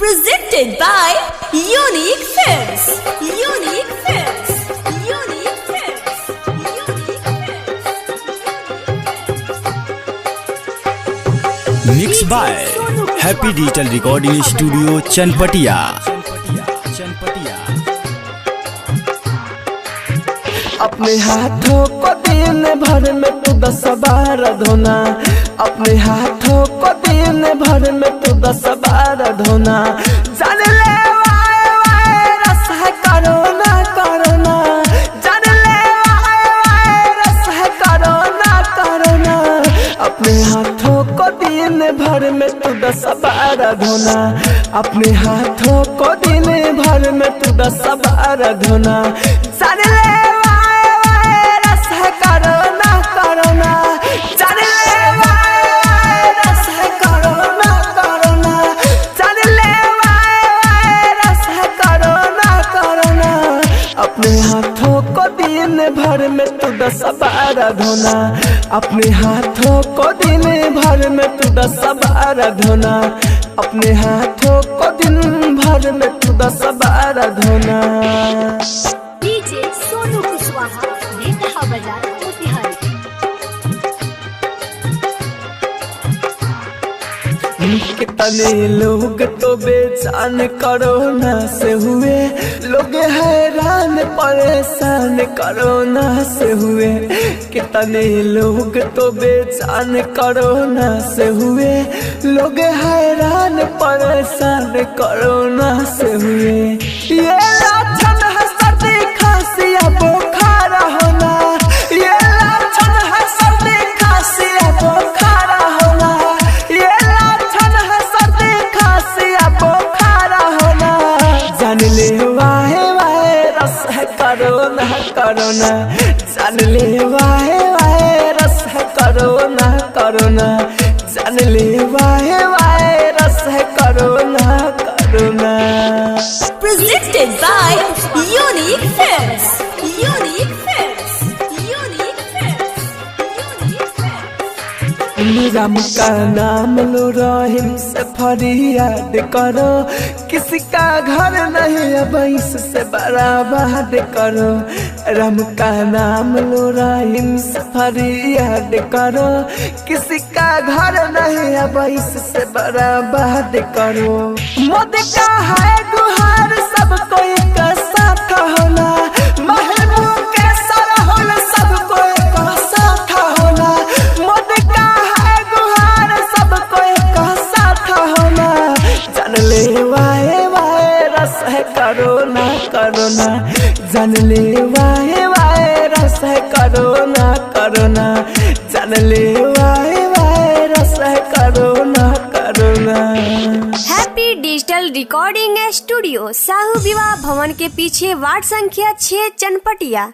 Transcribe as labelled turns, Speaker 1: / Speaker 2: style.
Speaker 1: Presented by Unique Films. Unique Films. Unique Films. Unique Films.
Speaker 2: Mix by happy digital recording studio Chanpatia.
Speaker 3: अपने हाथों को दिन भर में तू 10 बार धोना, अपने हाथों को दिन भर में तू 10 बार धोना। जान ले वाए वायरस है कोरोना कोरोना, जान ले वाए वायरस है कोरोना कोरोना। अपने हाथों को दिन भर में तू 10 बार धोना, अपने हाथों को दिन भर में तू 10 बार धोना। जान ले भर में तू 10 बार धोना, अपने हाथों को दिन भर में तू 10 बार धोना, अपने हाथों को दिन भर में तू 10 बार धोना।
Speaker 1: डीजे सोनू कुशवाहा, बेतहा बाजार, मोतिहारी।
Speaker 3: कितने लोग तो बेजान कोरोना से हुए, लोग हैरान परेशान कोरोना से हुए। कितने लोग तो बेजान कोरोना से हुए, लोग हैरान परेशान कोरोना से हुए। ये लक्षण है सर्दी खांसी या बुखार होना, ये लक्षण है सर्दी खांसी या बुखार होना, ये लक्षण है सर्दी खांसी या बुखार होना। जान ले वाहे वायरस है कोरोना कोरोना, जान ले वाहे वायरस है कोरोना कोरोना, जान ले वाहे वायरस है corona corona.
Speaker 1: Presented by Unique Films. Unique Films. Unique Films. Unique Films.
Speaker 3: Ram का नाम लो, रहीम से फरियाद करो, किसी का घर नहीं अब इससे बर्बाद करो। राम का नाम लो, रहीम से फरियाद करो, किसी का घर नहीं अब इससे बर्बाद करो। मोदी का है गुहार सबको एक साथ होना, महबूब के सरहुल सबको एक साथ होना। मोदी का है गुहार सबको एक साथ होना। जान ले वाए वायरस है कोरोना कोरोना, जान ले वाए वायरस है कोरोना कोरोना, जान ले वाए वायरस है corona corona.
Speaker 4: Happy digital recording studio, Sahu विवाह भवन के पीछे, वार्ड संख्या 6, चनपटिया।